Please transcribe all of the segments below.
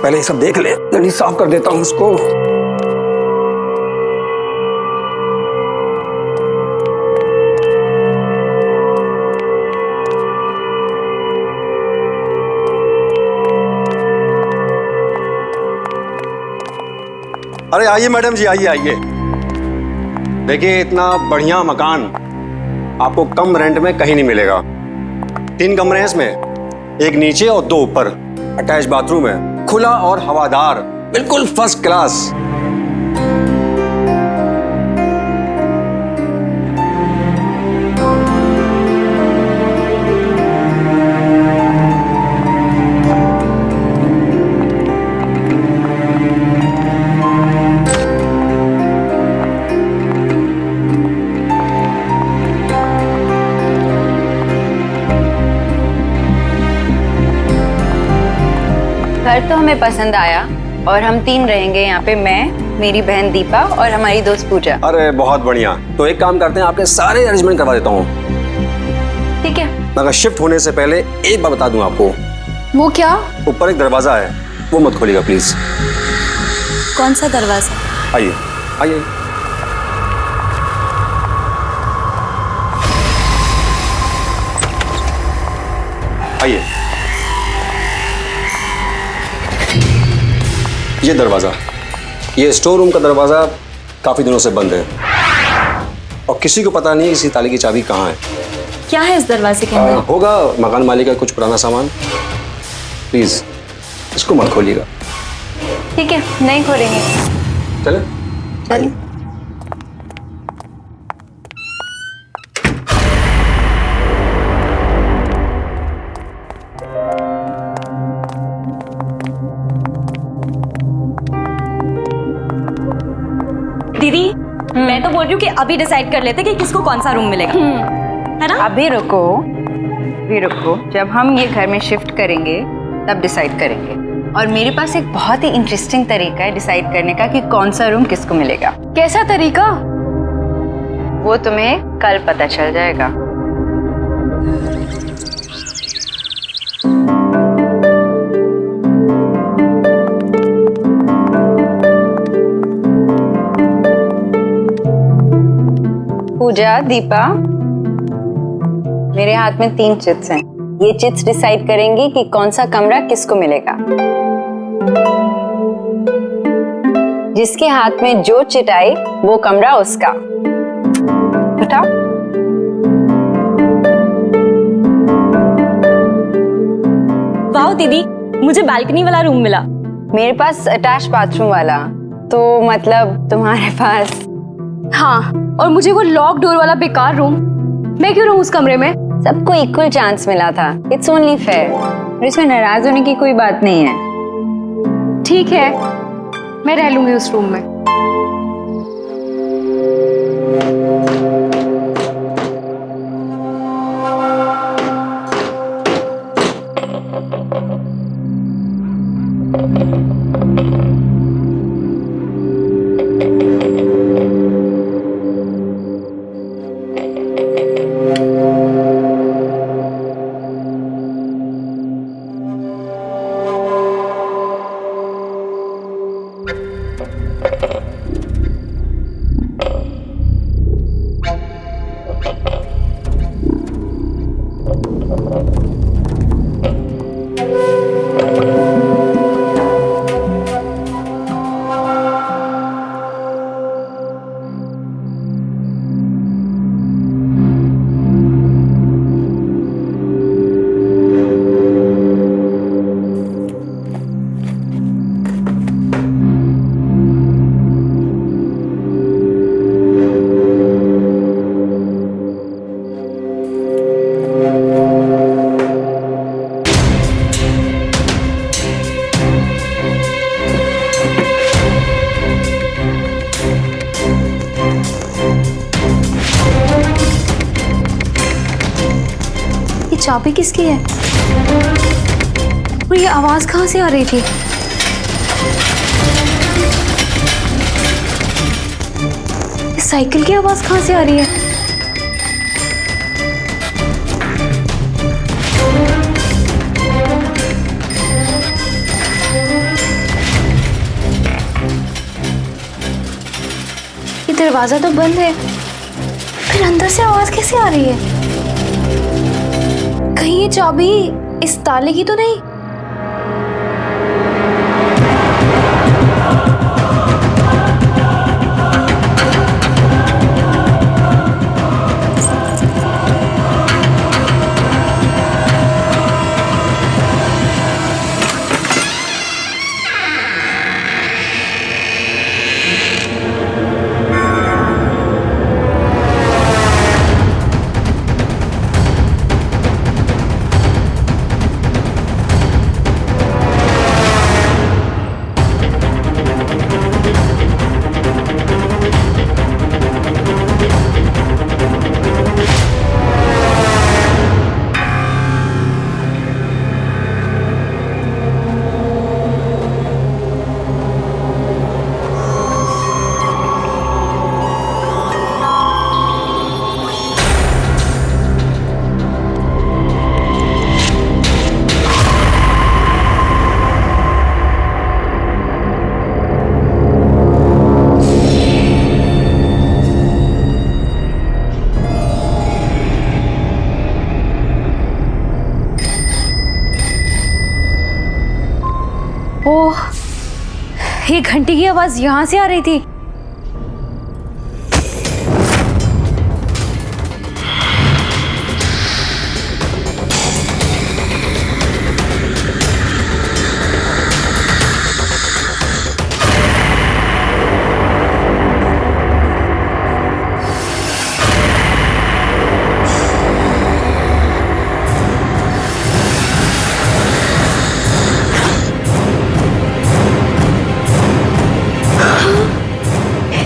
पहले ये सब देख ले, जल्दी साफ कर देता हूँ उसको। अरे आइए मैडम जी, आइए आइए। देखिए इतना बढ़िया मकान आपको कम रेंट में कहीं नहीं मिलेगा। 3 कमरे हैं इसमें, एक नीचे और 2 ऊपर। अटैच बाथरूम है, खुला और हवादार, बिल्कुल फर्स्ट क्लास। घर तो हमें पसंद आया और हम 3 रहेंगे यहाँ पे, मैं, मेरी बहन दीपा और हमारी दोस्त पूजा। अरे बहुत बढ़िया। तो एक काम करते हैं, आपके सारे अरेंजमेंट करवा देता हूँ। ठीक है। मगर शिफ्ट होने से पहले एक बात बता दूं आपको। वो क्या? ऊपर एक दरवाजा है, वो मत खोलिएगा प्लीज। कौन सा दरवाजा? आइए आइए। आइए। ये दरवाजा, ये स्टोर रूम का दरवाजा काफी दिनों से बंद है और किसी को पता नहीं इसी ताले की चाबी कहाँ है। क्या है इस दरवाजे के अंदर? होगा मकान मालिक का कुछ पुराना सामान। प्लीज इसको मत खोलिएगा। ठीक है, नहीं खोलेंगे। चले चलिए। दीदी, मैं तो बोल रही हूँ कि अभी डिसाइड कर लेते कि किसको कौन सा रूम मिलेगा, है ना? अभी रुको, अभी रुको। जब हम ये घर में शिफ्ट करेंगे तब डिसाइड करेंगे। और मेरे पास एक बहुत ही इंटरेस्टिंग तरीका है डिसाइड करने का कि कौन सा रूम किसको मिलेगा। कैसा तरीका? वो तुम्हें कल पता चल जाएगा। पूजा, दीपा, मेरे हाथ में 3 चिट्स हैं। ये चिट्स डिसाइड करेंगी कि कौन सा कमरा किसको मिलेगा। जिसके हाथ में जो चिट आई वो कमरा उसका। उठाओ। वाह दीदी, मुझे बालकनी वाला रूम मिला। मेरे पास अटैच बाथरूम वाला, तो मतलब तुम्हारे पास। हाँ, और मुझे वो लॉक डोर वाला बेकार रूम। मैं क्यों रहूं उस कमरे में? सबको इक्वल चांस मिला था। It's only fair. और इसमें नाराज होने की कोई बात नहीं है। ठीक है, मैं रह लूंगी उस रूम में। चाबी किसकी है? और ये आवाज कहाँ से आ रही थी? इस साइकिल की आवाज कहाँ से आ रही है? ये दरवाजा तो बंद है, फिर अंदर से आवाज कैसे आ रही है? कहीं ये चाबी इस ताले की तो नहीं? ओह, ये घंटी की आवाज यहाँ से आ रही थी।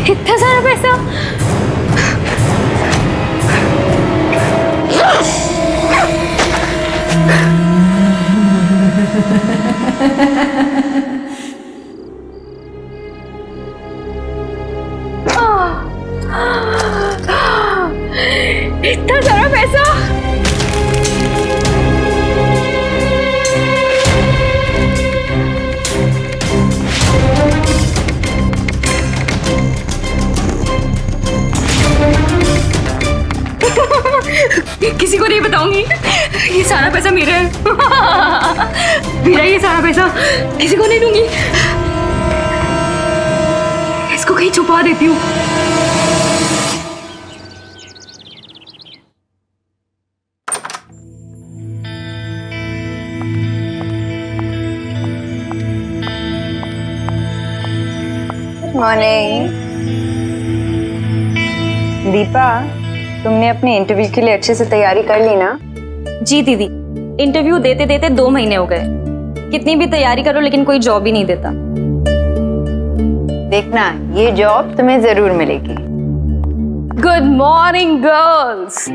इतना सारा पैसा? इतना सारा पैसा? किसी को नहीं बताऊंगी, ये सारा पैसा मेरा है। मेरा ये सारा पैसा किसी को नहीं दूंगी, इसको कहीं छुपा देती हूँ। मॉर्निंग दीपा, तुमने अपने इंटरव्यू के लिए अच्छे से तैयारी कर ली ना? जी दीदी, इंटरव्यू देते देते 2 महीने हो गए। कितनी भी तैयारी करो लेकिन कोई जॉब ही नहीं देता। देखना, ये जॉब तुम्हें जरूर मिलेगी। गुड मॉर्निंग गर्ल्स,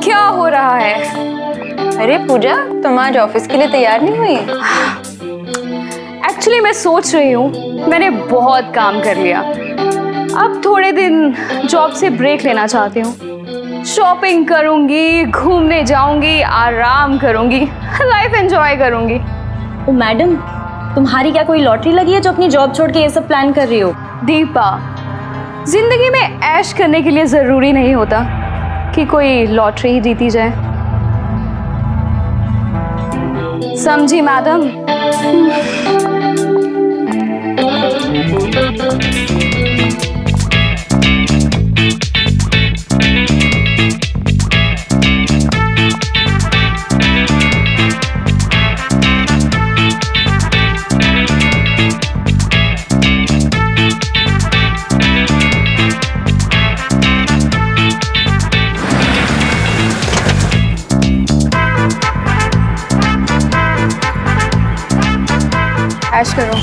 क्या हो रहा है? अरे पूजा, तुम आज ऑफिस के लिए तैयार नहीं हुई? एक्चुअली मैं सोच रही हूँ, मैंने बहुत काम कर लिया, अब थोड़े दिन जॉब से ब्रेक लेना चाहती हूँ। शॉपिंग करूंगी, घूमने जाऊंगी, आराम करूंगी, लाइफ एंजॉय करूंगी। ओ मैडम, तुम्हारी क्या कोई लॉटरी लगी है जो अपनी जॉब छोड़ के ये सब प्लान कर रही हो? दीपा, जिंदगी में ऐश करने के लिए जरूरी नहीं होता कि कोई लॉटरी ही जीती जाए, समझी मैडम? ऐश करो।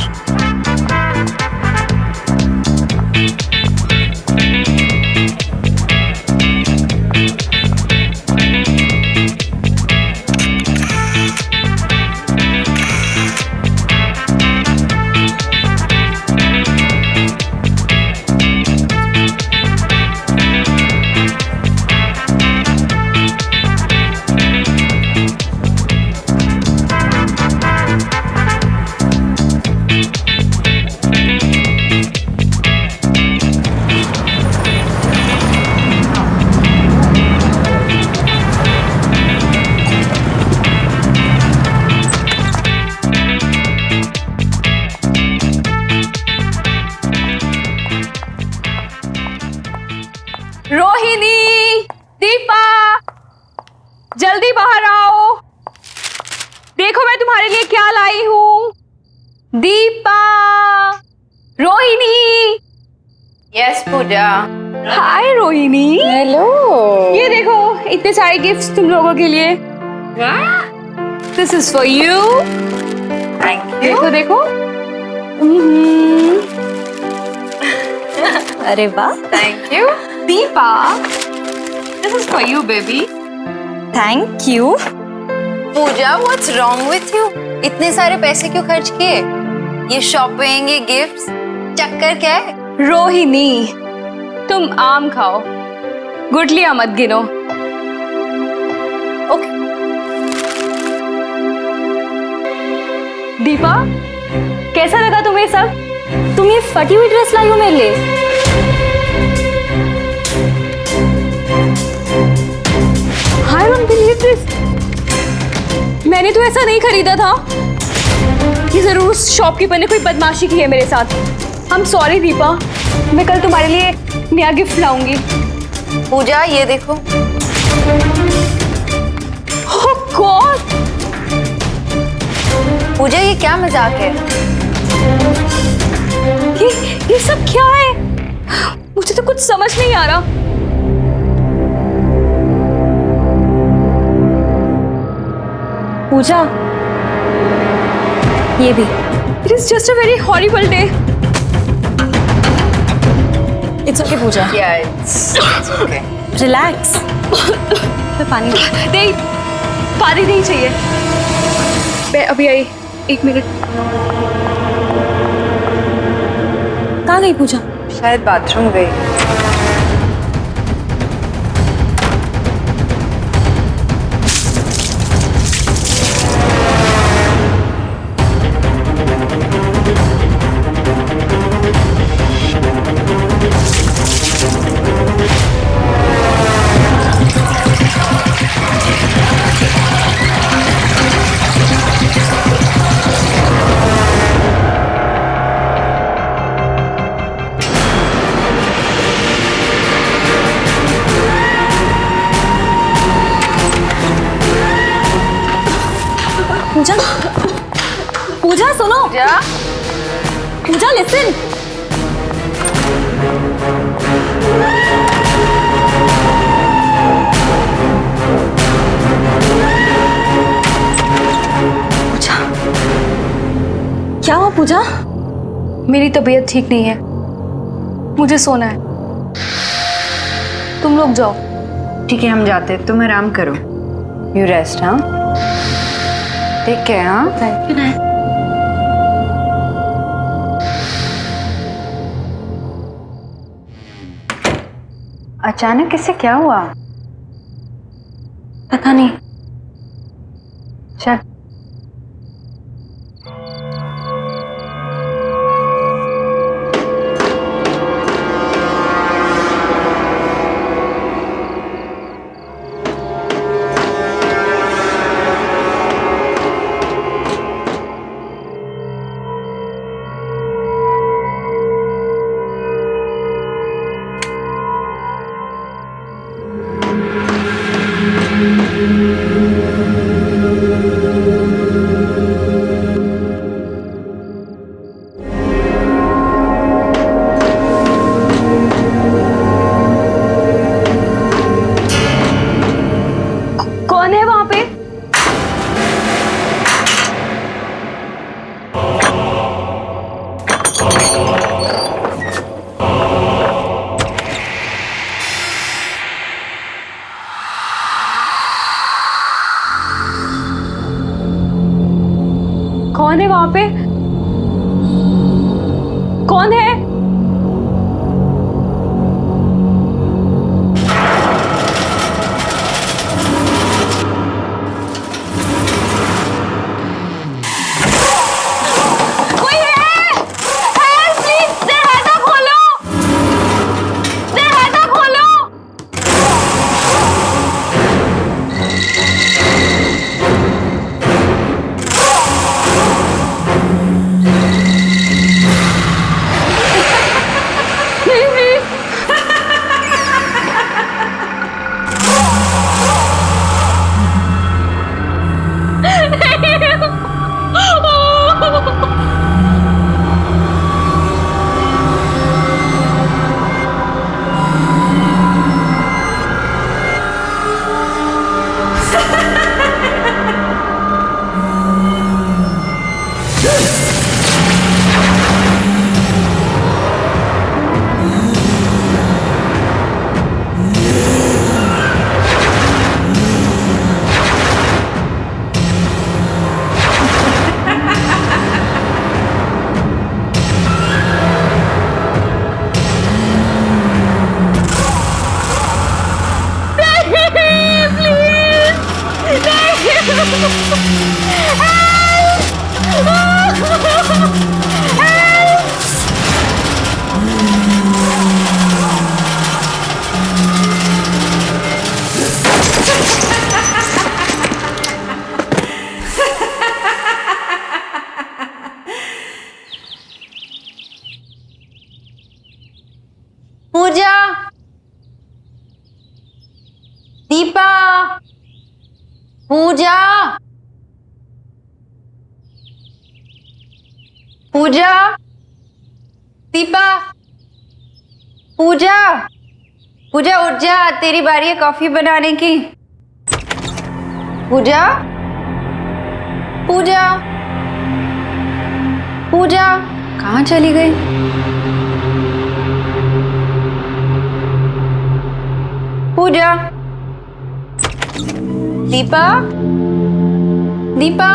जल्दी बाहर आओ। देखो मैं तुम्हारे लिए क्या लाई हूँ। Deepa, Rohini. Yes Pooja. Hi Rohini. Hello. ये देखो इतने सारे गिफ्ट्स तुम लोगों के लिए। This is for you. Thank देखो देखो। अरे वाह, thank you. Deepa, this is for you baby. Thank you. Pooja what's wrong with you? इतने सारे पैसे क्यों खर्च किए? ये शॉपिंग, ये गिफ्ट्स, चक्कर क्या है? रोहिणी, तुम आम खाओ, गुठलियां मत गिनो। ओके। दीपा, कैसा लगा तुम्हें सब? तुम ये फटी हुई ड्रेस लाई हो मेरे लिए? I don't believe this. मैंने तो ऐसा नहीं खरीदा था। ये जरूर उस शॉपकीपर ने कोई बदमाशी की है मेरे साथ। I'm sorry दीपा, मैं कल तुम्हारे लिए नया गिफ्ट लाऊंगी। पूजा ये देखो। Oh God! पूजा ये क्या मजाक है? ये सब क्या है? मुझे तो कुछ समझ नहीं आ रहा। पूजा, ये भी। It is just a very horrible day. It's okay Pooja, Yeah, it's okay. Relax. मैं पानी नहीं, पानी नहीं चाहिए। मैं अभी आई, 1 मिनट। कहाँ गई पूजा? शायद बाथरूम गई। पूजा, पूजा सुनो। पूजा, पूजा लिसन। पूजा, क्या हुआ पूजा? मेरी तबीयत ठीक नहीं है, मुझे सोना है। तुम लोग जाओ। ठीक है हम जाते हैं, तुम आराम करो। You rest. हाँ ठीक है। हाँ अचानक इससे क्या हुआ? पता नहीं। चल। पूजा, दीपा, पूजा, पूजा, दीपा, पूजा, पूजा उठ जा, तेरी बारी है कॉफी बनाने की। पूजा, पूजा, पूजा कहाँ चली गई? पूजा, दीपा, दीपा,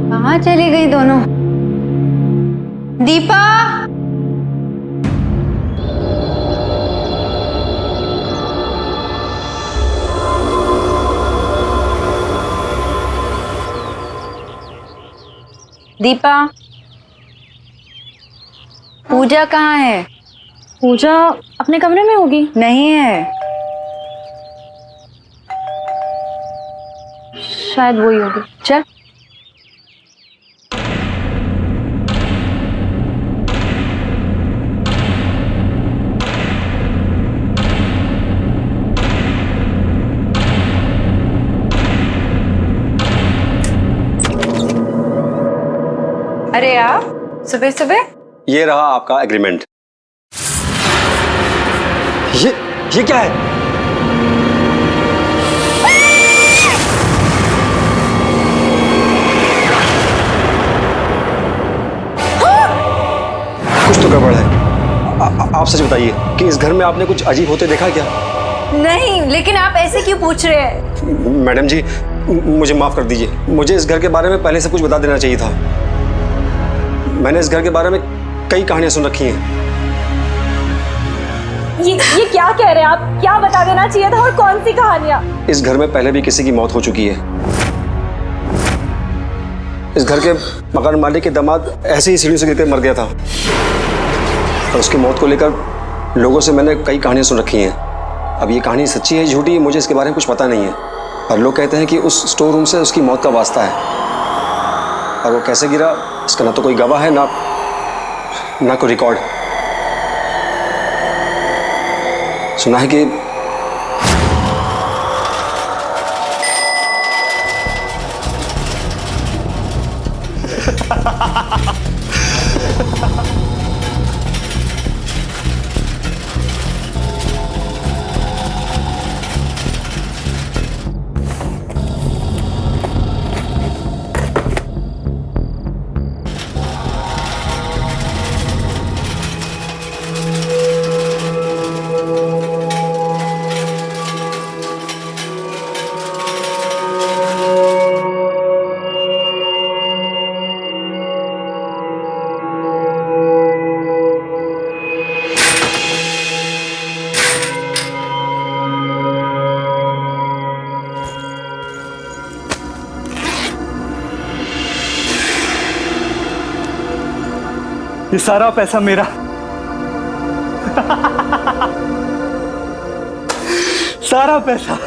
कहाँ चली गई दोनों? दीपा, दीपा, पूजा कहाँ है? पूजा अपने कमरे में होगी। नहीं है, शायद वही होगी। चल। अरे आप सुबह सुबह? ये रहा आपका एग्रीमेंट। ये क्या है? कुछ तो गड़बड़ है। आप सच बताइए कि इस घर में आपने कुछ अजीब होते देखा क्या? नहीं, लेकिन आप ऐसे क्यों पूछ रहे हैं? मैडम जी, मुझे माफ कर दीजिए। मुझे इस घर के बारे में पहले से कुछ बता देना चाहिए था। मैंने इस घर के बारे में कई कहानियां सुन रखी हैं। ये क्या कह रहे हैं आप? क्या बता देना चाहिए था और कौन सी कहानियां? इस घर में पहले भी किसी की मौत हो चुकी है। इस घर के मकान मालिक के दामाद ऐसे ही सीढ़ी से गिरकर मर गया था और उसकी मौत को लेकर लोगों से मैंने कई कहानियां सुन रखी हैं। अब ये कहानी सच्ची है झूठी है मुझे इसके बारे में कुछ पता नहीं है, पर लोग कहते हैं कि उस स्टोर रूम से उसकी मौत का वास्ता है और वो कैसे गिरा इसका ना तो कोई गवाह है ना कोई रिकॉर्ड। सुना है कि ये सारा पैसा मेरा। सारा पैसा।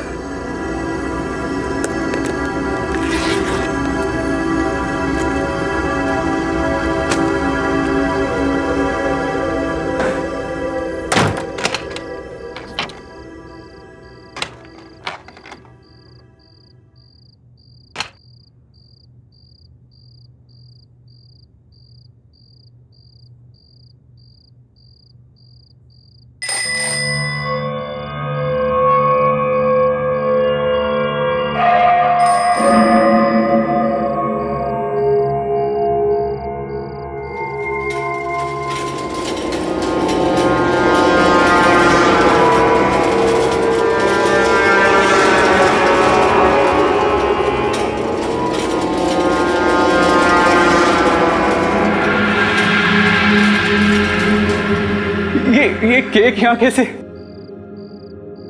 ये केक यहाँ कैसे? तुम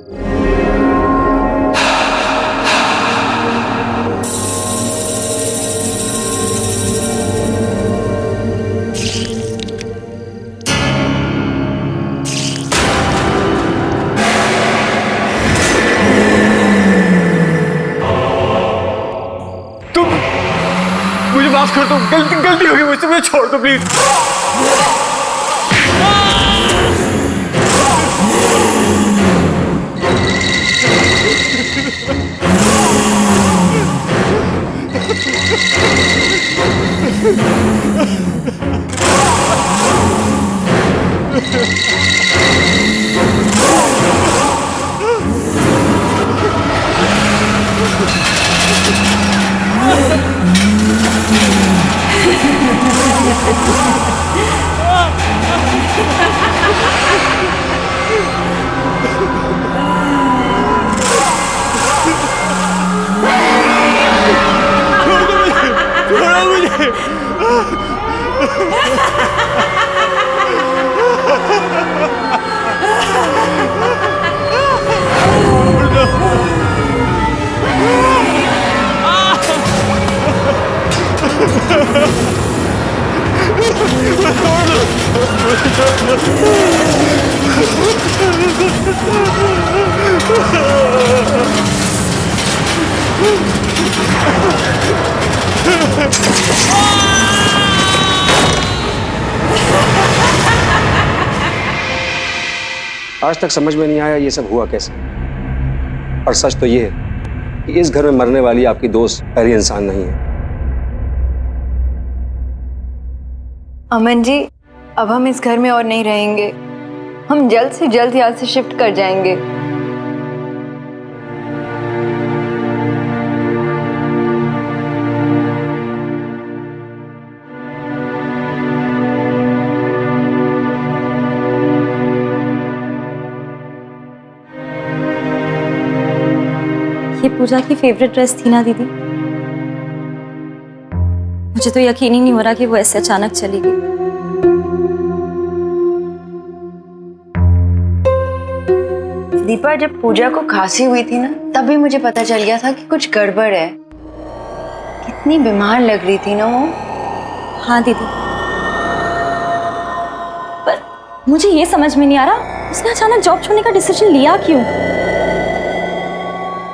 मुझे माफ कर दो, गलती हो गई मुझसे, मुझे छोड़ दो प्लीज। आज तक समझ में नहीं आया ये सब हुआ कैसे। और सच तो ये है कि इस घर में मरने वाली आपकी दोस्त पहली इंसान नहीं है। अमन जी, अब हम इस घर में और नहीं रहेंगे। हम जल्द से जल्द यहाँ से शिफ्ट कर जाएंगे। ये पूजा की फेवरेट ड्रेस थी ना दीदी? मुझे तो यकीन ही नहीं हो रहा कि वो ऐसे अचानक चली गई। दीपा, जब पूजा को खांसी हुई थी ना, तभी मुझे पता चल गया था कि कुछ गड़बड़ है। कितनी बीमार लग रही थी ना वो। हाँ दीदी, पर मुझे ये समझ में नहीं आ रहा उसने अचानक जॉब छोड़ने का डिसीजन लिया क्यों?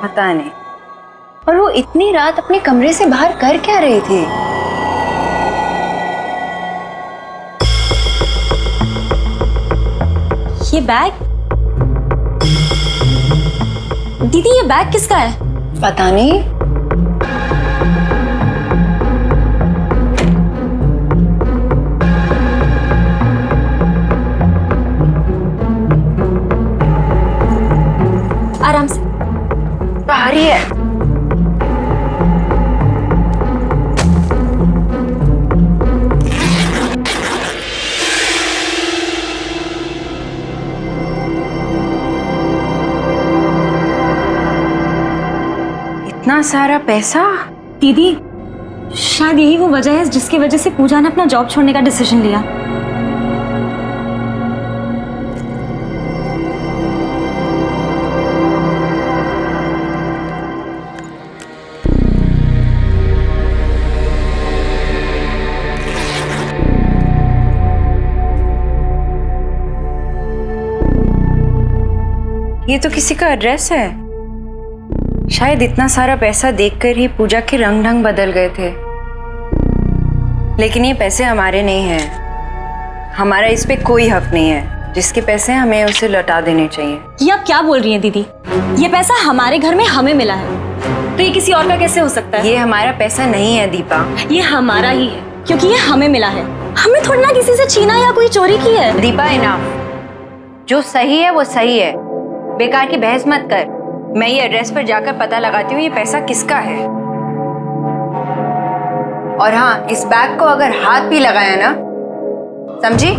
पता नहीं। और वो इतनी रात अपने कमरे से बाहर कर क्या रही थी? ये बैग? दीदी ये बैग किसका है? पता नहीं। आराम से। भारी है। इतना सारा पैसा? दीदी शायद यही वो वजह है जिसकी वजह से पूजा ने अपना जॉब छोड़ने का डिसीजन लिया। ये तो किसी का एड्रेस है। शायद इतना सारा पैसा देखकर ही पूजा के रंग ढंग बदल गए थे। लेकिन ये पैसे हमारे नहीं हैं। हमारा इस पे कोई हक नहीं है। जिसके पैसे हैं हमें उसे लौटा देने चाहिए। ये आप क्या बोल रही हैं दीदी? ये पैसा हमारे घर में हमें मिला है, तो ये किसी और का कैसे हो सकता है? ये हमारा पैसा नहीं है दीपा। ये हमारा ही है क्योंकि ये हमें मिला है। हमने थोड़ी ना किसी से छीना या कोई चोरी की है। दीपा, इनाफ। जो सही है वो सही है। बेकार की बहस मत कर। मैं ये एड्रेस पर जाकर पता लगाती हूँ ये पैसा किसका है। और हाँ, इस बैग को अगर हाथ भी लगाया ना, समझी?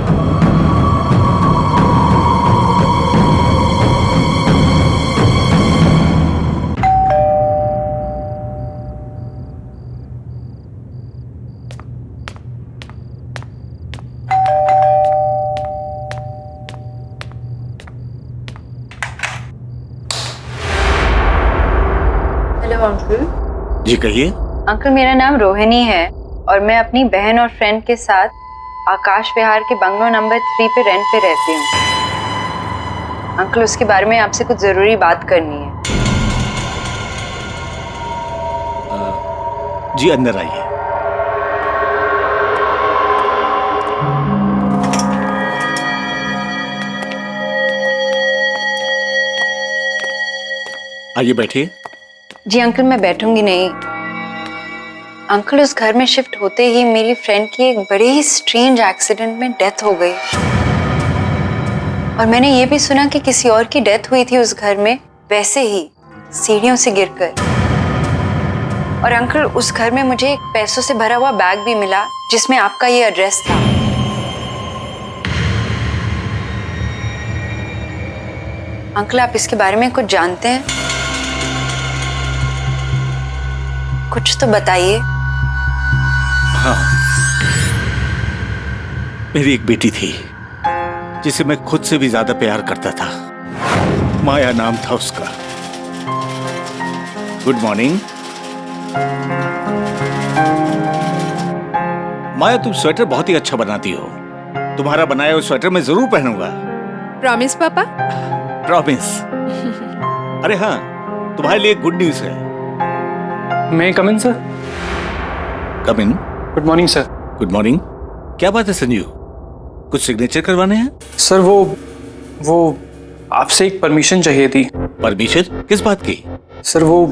Hello uncle. जी कहिए। अंकल, मेरा नाम रोहिणी है और मैं अपनी बहन और फ्रेंड के साथ आकाश विहार के बंगलो नंबर 3 पे रेंट पे रहती हूँ। अंकल, उसके बारे में आपसे कुछ जरूरी बात करनी है। जी अंदर आइए। आइए बैठिए। जी अंकल, मैं बैठूंगी नहीं। अंकल, उस घर में शिफ्ट होते ही मेरी फ्रेंड की एक बड़े ही स्ट्रेंज एक्सीडेंट में डेथ हो गई। और मैंने ये भी सुना कि किसी और की डेथ हुई थी उस घर में, वैसे ही सीढ़ियों से गिरकर। और अंकल, उस घर में मुझे एक पैसों से भरा हुआ बैग भी मिला जिसमें आपका ये एड्रेस था। अंकल, आप इसके बारे में कुछ जानते हैं? कुछ तो बताइए। हाँ, मेरी एक बेटी थी जिसे मैं खुद से भी ज्यादा प्यार करता था। माया नाम था उसका। Good morning. माया, तुम स्वेटर बहुत ही अच्छा बनाती हो। तुम्हारा बनाया हुआ स्वेटर मैं जरूर पहनूंगा। प्रॉमिस पापा? प्रॉमिस। अरे हाँ, तुम्हारे लिए गुड न्यूज है। मैं come in sir? Come in. Good morning sir. Good morning. क्या बात है संजीव, कुछ सिग्नेचर करवाने हैं? सर वो आपसे एक परमिशन चाहिए थी। परमिशन किस बात की? सर वो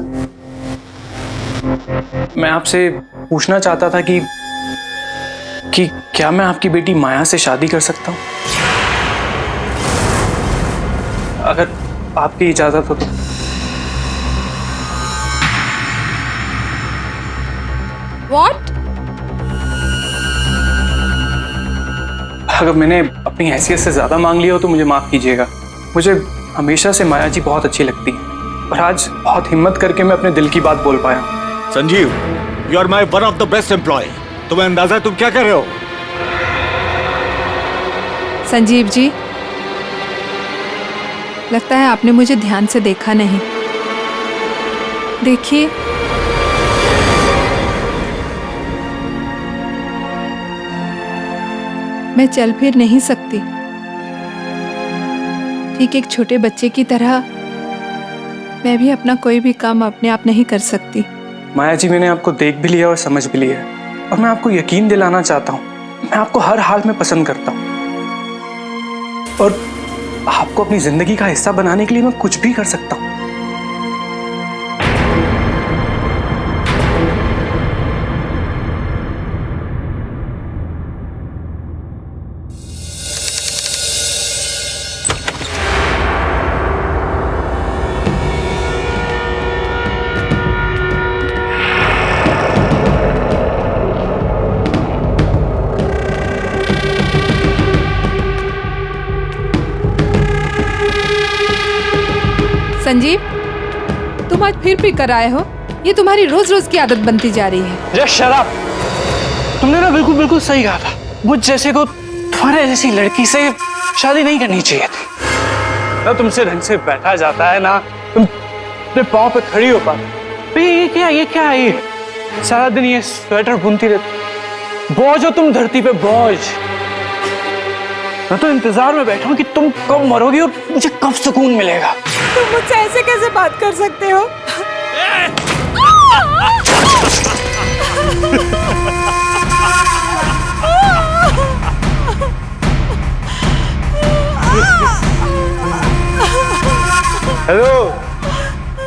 मैं आपसे पूछना चाहता था कि क्या मैं आपकी बेटी माया से शादी कर सकता हूँ, अगर आपकी इजाजत हो तो। What? अगर मैंने अपनी हैसियत से ज्यादा मांग लिया हो तो मुझे माफ कीजिएगा। मुझे हमेशा से माया जी बहुत अच्छी लगती है और आज बहुत हिम्मत करके मैं अपने दिल की बात बोल पाया। Sanjeev, you are my one of the best employee. तुम्हें अंदाजा है तुम क्या कर रहे हो? संजीव जी, लगता है आपने मुझे ध्यान से देखा नहीं। देखिए, मैं चल फिर नहीं सकती। ठीक एक छोटे बच्चे की तरह मैं भी अपना कोई भी काम अपने आप नहीं कर सकती। माया जी, मैंने आपको देख भी लिया और समझ भी लिया और मैं आपको यकीन दिलाना चाहता हूँ, मैं आपको हर हाल में पसंद करता हूँ और आपको अपनी जिंदगी का हिस्सा बनाने के लिए मैं कुछ भी कर सकता हूँ। संजीव, तुम आज फिर पी कर आए हो। ये तुम्हारी रोज रोज की आदत बनती जा रही है। जय शराब, तुमने ना बिल्कुल सही कहा था। मुझ जैसे को तुम्हारे जैसी लड़की से शादी नहीं करनी चाहिए थी। ना तुमसे ढंग से बैठा जाता है, ना तुम अपने पाँव पे खड़ी हो पाती। ये क्या है ये? सारा दिन ये स्वेटर बुनती रहती। बोझ हो तुम धरती पे, बोझ। मैं तो इंतजार में बैठा हूँ कि तुम कब मरोगी और मुझे कब सुकून मिलेगा। तुम मुझसे ऐसे कैसे बात कर सकते हो? हेलो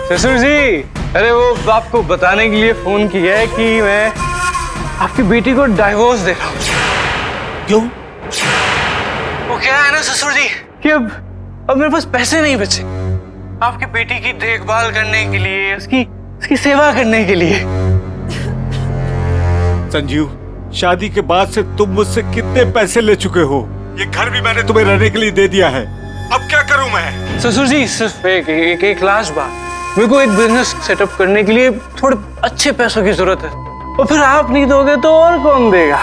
ससुर जी, अरे वो आपको बताने के लिए फोन किया है कि मैं आपकी बेटी को डाइवोर्स दे रहा हूँ। क्यों? वो क्या है ना ससुर जी कि अब मेरे पास पैसे नहीं बचे आपकी बेटी की देखभाल करने के लिए, उसकी सेवा करने के लिए। संजीव, शादी के बाद से तुम मुझसे कितने पैसे ले चुके हो? ये घर भी मैंने तुम्हें रहने के लिए दे दिया है, अब क्या करूं मैं? ससुर जी, सिर्फ एक लास्ट बात, मेरे को एक बिजनेस सेटअप करने के लिए थोड़े अच्छे पैसों की जरूरत है और फिर आप नहीं दोगे तो और कौन देगा?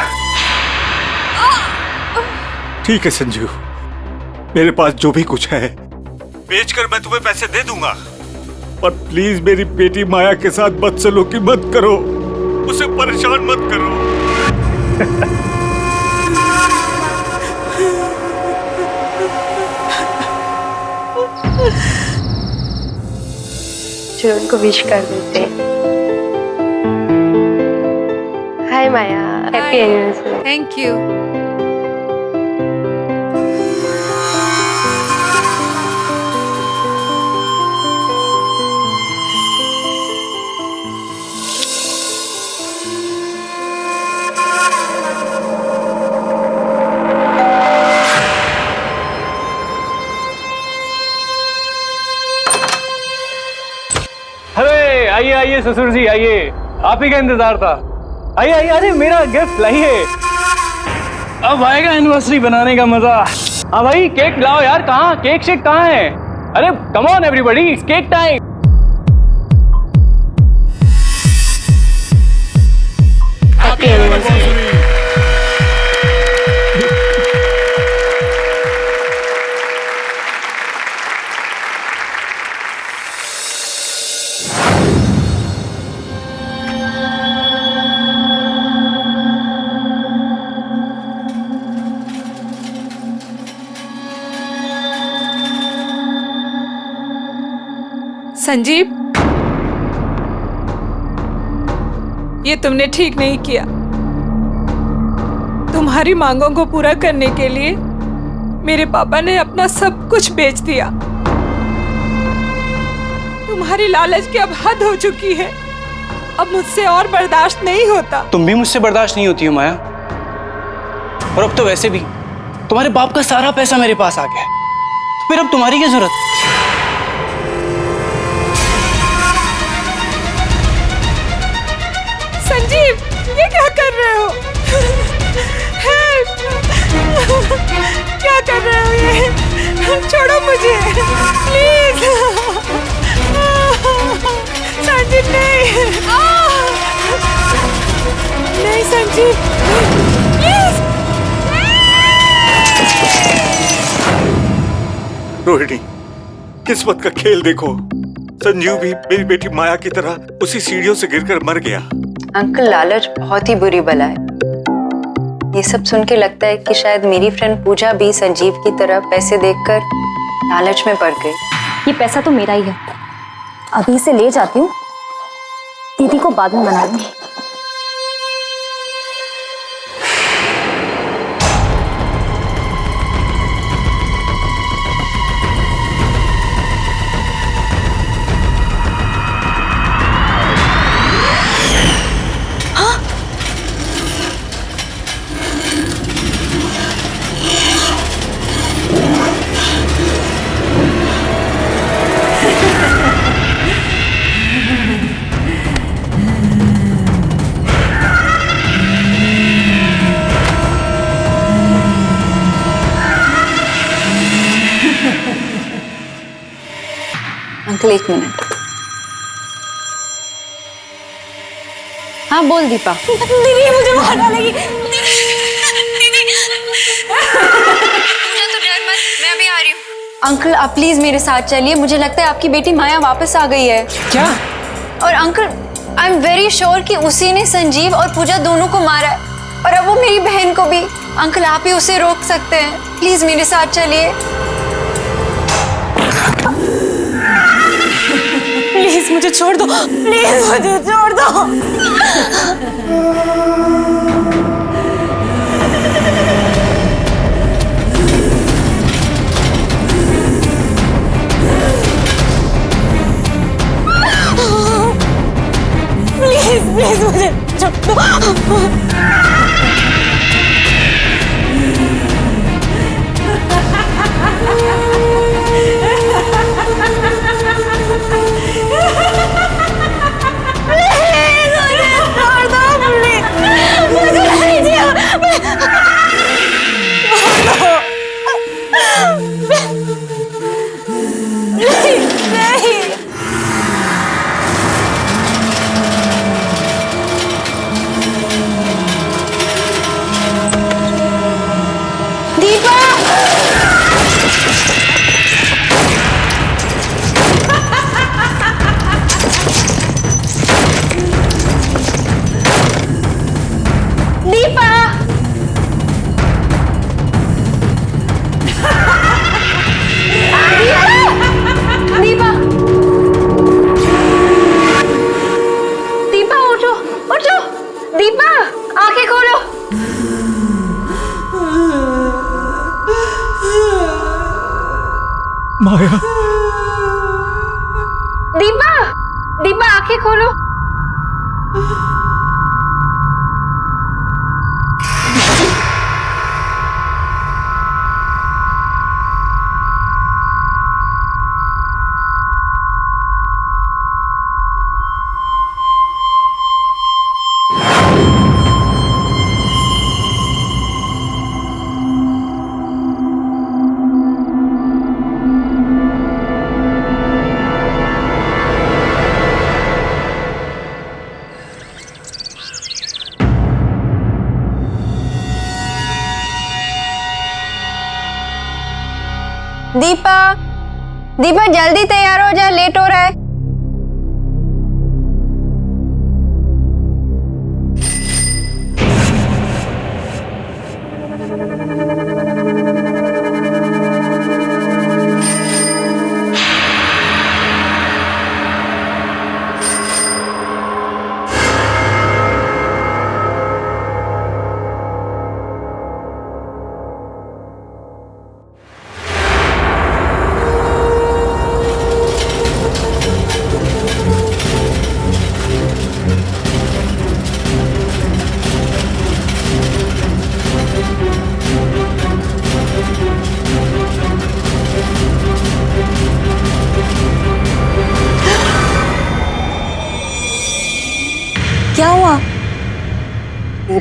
ठीक है संजीव, मेरे पास जो भी कुछ है बेचकर मैं तुम्हें पैसे दे दूंगा, पर प्लीज मेरी बेटी माया के साथ बदसलूकी मत करो, उसे परेशान मत करो। जो उनको विश कर देते। हाय माया, हैप्पी एनिवर्सरी। Thank you. अरे आइए आइए ससुर जी, आइए, आप ही का इंतजार था। आइए आइए, अरे मेरा गिफ्ट लाइए, अब आएगा एनिवर्सरी बनाने का मजा। हाँ भाई, केक लाओ यार, कहाँ केक शेक कहाँ है? अरे come on everybody, it's cake time. Happy anniversary. Sanjeev, ये तुमने ठीक नहीं किया। तुम्हारी मांगों को पूरा करने के लिए मेरे पापा ने अपना सब कुछ बेच दिया। तुम्हारी लालच की अब हद हो चुकी है। अब मुझसे और बर्दाश्त नहीं होता। तुम भी मुझसे बर्दाश्त नहीं होती हो माया। और अब तो वैसे भी तुम्हारे बाप का सारा पैसा मेरे पास आ गया है, तो फिर अब तुम्हारी क्या जरूरत? संजीव, ये क्या कर रहे हो? Help! क्या कर रहे हो ये? छोड़ो मुझे, प्लीज। संजीव नहीं, नहीं संजीव, प्लीज। रोहिणी, किस्मत का खेल देखो। संजीव भी मेरी बेटी माया की तरह उसी सीढ़ियों से गिरकर मर गया। अंकल, लालच बहुत ही बुरी बला है। ये सब सुन के लगता है कि शायद मेरी फ्रेंड पूजा भी संजीव की तरह पैसे देखकर लालच में पड़ गई। ये पैसा तो मेरा ही है, अभी इसे ले जाती हूँ, दीदी को बाद में मना लूंगी। अंकल, एक मिनट। हाँ, बोल दीपा। दीदी मुझे मार डालेगी। मैं अभी आ रही हूँ। अंकल, आप प्लीज मेरे साथ चलिए। मुझे लगता है आपकी बेटी माया वापस आ गई है। क्या? और uncle, I am very sure कि उसी ने संजीव और पूजा दोनों को मारा है, और अब वो मेरी बहन को भी। अंकल, आप ही उसे रोक सकते हैं। प्लीज मेरे साथ चलिए। प्लीज मुझे छोड़ दो, प्लीज मुझे छोड़ दो। प्लीज प्लीज मुझे छोड़ दो। माया, दीपा, दीपा आंखें खोलो। दीपा, दीपा जल्दी तैयार हो जा, लेट हो रहा है।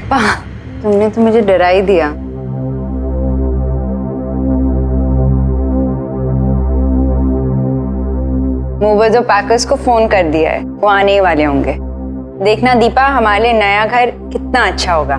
दीपा, तुमने तो मुझे डरा ही दिया। मूवर्स और पैकर्स को फोन कर दिया है, वो आने ही वाले होंगे। देखना दीपा, हमारे लिए नया घर कितना अच्छा होगा।